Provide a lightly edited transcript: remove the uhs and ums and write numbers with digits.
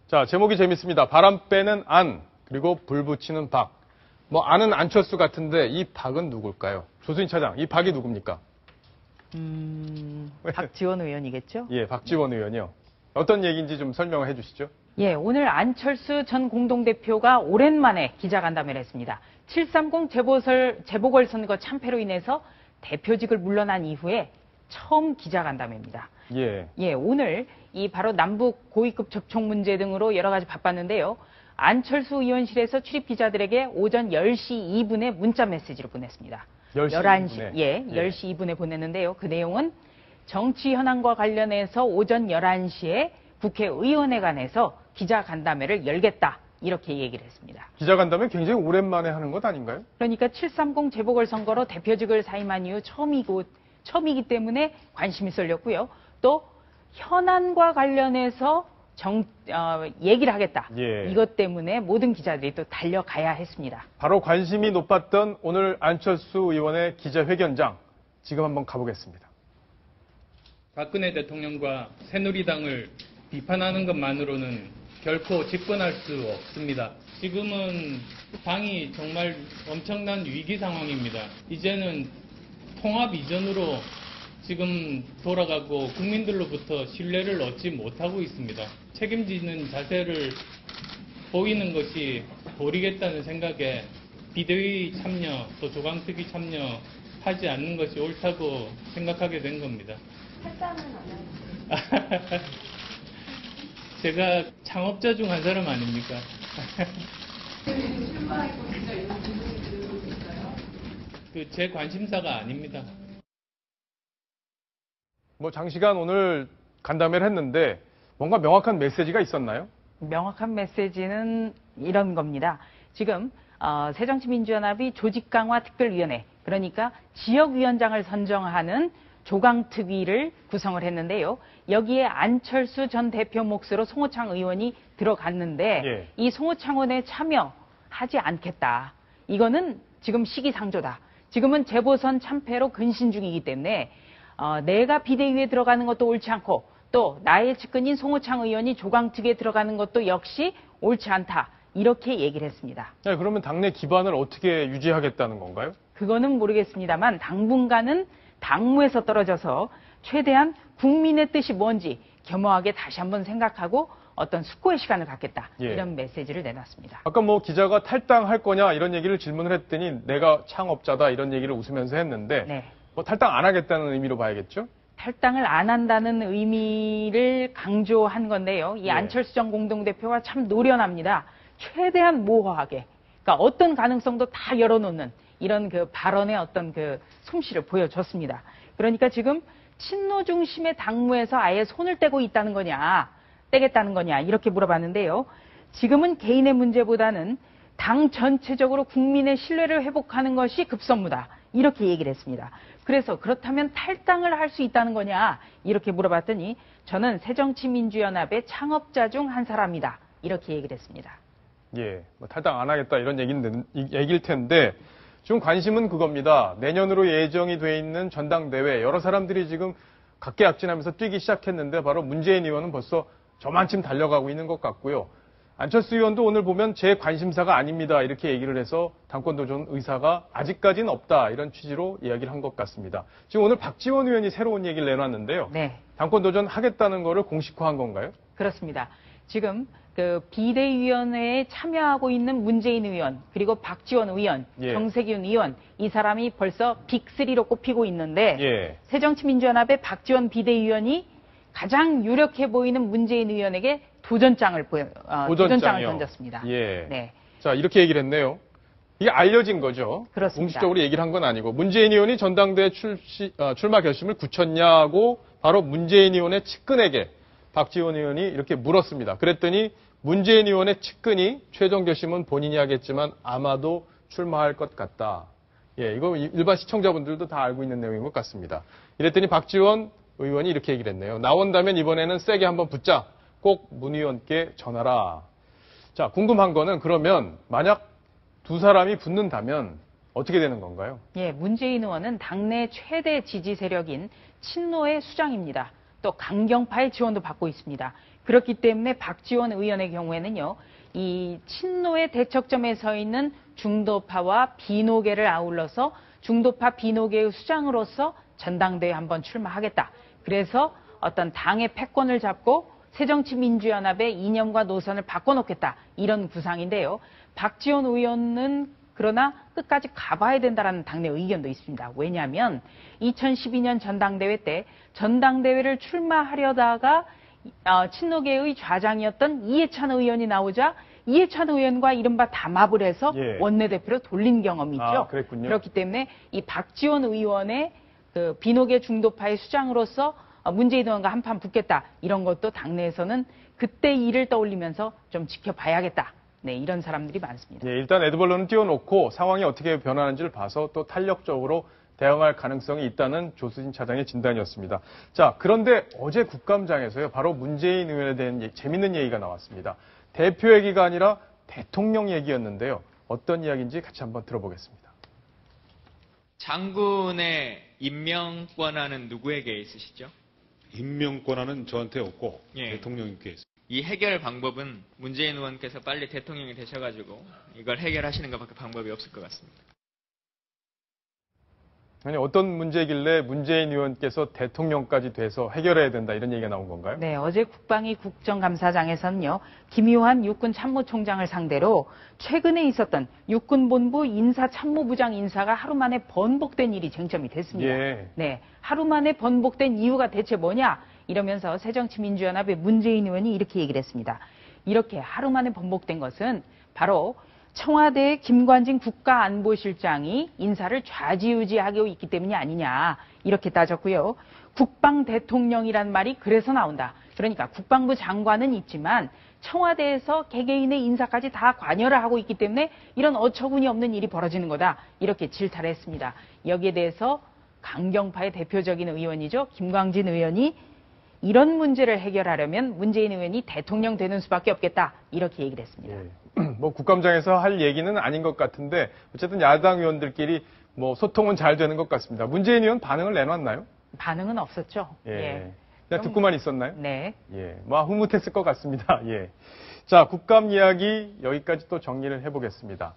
자, 제목이 재밌습니다. 바람 빼는 안, 그리고 불 붙이는 박. 뭐 안은 안철수 같은데 이 박은 누굴까요? 조수인 차장, 이 박이 누굽니까? 박지원 의원이겠죠? 예, 박지원 의원이요. 어떤 얘기인지 좀 설명을 해주시죠. 예, 오늘 안철수 전 공동대표가 오랜만에 기자간담회를 했습니다. 730 재보궐선거 참패로 인해서 대표직을 물러난 이후에 처음 기자간담회입니다. 예, 오늘 이 바로 남북 고위급 접촉 문제 등으로 여러 가지 바빴는데요. 안철수 의원실에서 출입 기자들에게 오전 10시 2분에 문자 메시지를 보냈습니다. 11시 2분에. 10시 2분에 보냈는데요. 그 내용은 정치 현안과 관련해서 오전 11시에 국회의원회관에서 기자간담회를 열겠다. 이렇게 얘기를 했습니다. 기자간담회 굉장히 오랜만에 하는 것 아닌가요? 그러니까 730 재보궐선거로 대표직을 사임한 이후 처음이기 때문에 관심이 쏠렸고요. 또 현안과 관련해서 얘기를 하겠다. 예. 이것 때문에 모든 기자들이 또 달려가야 했습니다. 바로 관심이 높았던 오늘 안철수 의원의 기자회견장. 지금 한번 가보겠습니다. 박근혜 대통령과 새누리당을 비판하는 것만으로는 결코 집권할 수 없습니다. 지금은 당이 정말 엄청난 위기 상황입니다. 이제는 통합 이전으로 지금 돌아가고 국민들로부터 신뢰를 얻지 못하고 있습니다. 책임지는 자세를 보이는 것이 도리겠다는 생각에 비대위 참여 또 조강특위 참여하지 않는 것이 옳다고 생각하게 된 겁니다. 탈당은 안 하세요? 제가 창업자 중 한 사람 아닙니까? 출마하고 진짜 이런 분들이 들고 있어요? 제 관심사가 아닙니다. 뭐 장시간 오늘 간담회를 했는데 뭔가 명확한 메시지가 있었나요? 명확한 메시지는 이런 겁니다. 지금 새정치민주연합이 조직강화 특별위원회, 그러니까 지역위원장을 선정하는 조강특위를 구성을 했는데요. 여기에 안철수 전 대표 몫으로 송호창 의원이 들어갔는데 예. 이 송호창 의원에 참여하지 않겠다. 이거는 지금 시기상조다. 지금은 재보선 참패로 근신 중이기 때문에 내가 비대위에 들어가는 것도 옳지 않고 또 나의 측근인 송호창 의원이 조강특위에 들어가는 것도 역시 옳지 않다. 이렇게 얘기를 했습니다. 네, 그러면 당내 기반을 어떻게 유지하겠다는 건가요? 그거는 모르겠습니다만 당분간은 당무에서 떨어져서 최대한 국민의 뜻이 뭔지 겸허하게 다시 한번 생각하고 어떤 숙고의 시간을 갖겠다. 예. 이런 메시지를 내놨습니다. 아까 뭐 기자가 탈당할 거냐 이런 얘기를 질문을 했더니 내가 창업자다 이런 얘기를 웃으면서 했는데 네. 뭐 탈당 안 하겠다는 의미로 봐야겠죠? 탈당을 안 한다는 의미를 강조한 건데요. 이 예. 안철수 전 공동대표가 참 노련합니다. 최대한 모호하게, 그러니까 어떤 가능성도 다 열어놓는 이런 그 발언의 어떤 그 솜씨를 보여줬습니다. 그러니까 지금 친노 중심의 당무에서 아예 손을 떼고 있다는 거냐, 떼겠다는 거냐 이렇게 물어봤는데요. 지금은 개인의 문제보다는 당 전체적으로 국민의 신뢰를 회복하는 것이 급선무다. 이렇게 얘기를 했습니다. 그래서 그렇다면 탈당을 할 수 있다는 거냐 이렇게 물어봤더니 저는 새정치민주연합의 창업자 중 한 사람이다. 이렇게 얘기를 했습니다. 예, 뭐 탈당 안 하겠다 이런 얘기일 텐데 지금 관심은 그겁니다. 내년으로 예정이 돼 있는 전당대회 여러 사람들이 지금 각계약진하면서 뛰기 시작했는데 바로 문재인 의원은 벌써 저만큼 달려가고 있는 것 같고요. 안철수 의원도 오늘 보면 제 관심사가 아닙니다. 이렇게 얘기를 해서 당권도전 의사가 아직까지는 없다. 이런 취지로 이야기를 한 것 같습니다. 지금 오늘 박지원 의원이 새로운 얘기를 내놨는데요. 네. 당권도전 하겠다는 거를 공식화한 건가요? 그렇습니다. 지금 그 비대위원회에 참여하고 있는 문재인 의원, 그리고 박지원 의원, 예. 정세균 의원, 이 사람이 벌써 빅3로 꼽히고 있는데 예. 새정치민주연합의 박지원 비대위원이 가장 유력해 보이는 문재인 의원에게 도전장을 던졌습니다. 예. 네. 자, 이렇게 얘기를 했네요. 이게 알려진 거죠. 그렇습니다. 공식적으로 얘기를 한 건 아니고 문재인 의원이 전당대회 출마 결심을 굳혔냐고 바로 문재인 의원의 측근에게 박지원 의원이 이렇게 물었습니다. 그랬더니 문재인 의원의 측근이 최종 결심은 본인이 하겠지만 아마도 출마할 것 같다. 예, 이거 일반 시청자분들도 다 알고 있는 내용인 것 같습니다. 이랬더니 박지원 의원이 이렇게 얘기를 했네요. 나온다면 이번에는 세게 한번 붙자. 꼭 문 의원께 전하라. 자, 궁금한 거는 그러면 만약 두 사람이 붙는다면 어떻게 되는 건가요? 예, 문재인 의원은 당내 최대 지지 세력인 친노의 수장입니다. 또 강경파의 지원도 받고 있습니다. 그렇기 때문에 박지원 의원의 경우에는요, 이 친노의 대척점에 서 있는 중도파와 비노계를 아울러서 중도파 비노계의 수장으로서 전당대회에 한번 출마하겠다. 그래서 어떤 당의 패권을 잡고 새정치민주연합의 이념과 노선을 바꿔놓겠다. 이런 구상인데요. 박지원 의원은 그러나 끝까지 가봐야 된다라는 당내 의견도 있습니다. 왜냐하면 2012년 전당대회 때 전당대회를 출마하려다가 친노계의 좌장이었던 이해찬 의원이 나오자 이해찬 의원과 이른바 담합을 해서 예. 원내대표로 돌린 경험이 있죠. 아, 그랬군요. 그렇기 때문에 이 박지원 의원의 그 비노계 중도파의 수장으로서 문재인 의원과 한판 붙겠다. 이런 것도 당내에서는 그때 일을 떠올리면서 좀 지켜봐야겠다. 네, 이런 사람들이 많습니다. 예, 일단 에드벌룬은 띄워놓고 상황이 어떻게 변하는지를 봐서 또 탄력적으로 대응할 가능성이 있다는 조수진 차장의 진단이었습니다. 자, 그런데 어제 국감장에서요, 바로 문재인 의원에 대한 재밌는 얘기가 나왔습니다. 대표 얘기가 아니라 대통령 얘기였는데요. 어떤 이야기인지 같이 한번 들어보겠습니다. 장군의 임명 권한은 누구에게 있으시죠? 임명 권한은 저한테 없고 예. 대통령님께 있습니다. 이 해결 방법은 문재인 의원께서 빨리 대통령이 되셔가지고 이걸 해결하시는 것밖에 방법이 없을 것 같습니다. 아니, 어떤 문제길래 문재인 의원께서 대통령까지 돼서 해결해야 된다 이런 얘기가 나온 건가요? 네, 어제 국방위 국정감사장에서는요, 김유한 육군 참모총장을 상대로 최근에 있었던 육군본부 인사참모부장 인사가 하루 만에 번복된 일이 쟁점이 됐습니다. 예. 네, 하루 만에 번복된 이유가 대체 뭐냐? 이러면서 새정치민주연합의 문재인 의원이 이렇게 얘기를 했습니다. 이렇게 하루 만에 번복된 것은 바로 청와대의 김관진 국가안보실장이 인사를 좌지우지하고 있기 때문이 아니냐 이렇게 따졌고요. 국방대통령이란 말이 그래서 나온다. 그러니까 국방부 장관은 있지만 청와대에서 개개인의 인사까지 다 관여를 하고 있기 때문에 이런 어처구니 없는 일이 벌어지는 거다. 이렇게 질타를 했습니다. 여기에 대해서 강경파의 대표적인 의원이죠. 김광진 의원이 이런 문제를 해결하려면 문재인 의원이 대통령 되는 수밖에 없겠다. 이렇게 얘기를 했습니다. 예. 뭐 국감장에서 할 얘기는 아닌 것 같은데 어쨌든 야당 의원들끼리 뭐 소통은 잘 되는 것 같습니다. 문재인 의원 반응을 내놨나요? 반응은 없었죠. 예. 그냥 듣고만 있었나요? 네. 예. 뭐 흐뭇했을 것 같습니다. 예. 자, 국감 이야기 여기까지 또 정리를 해보겠습니다.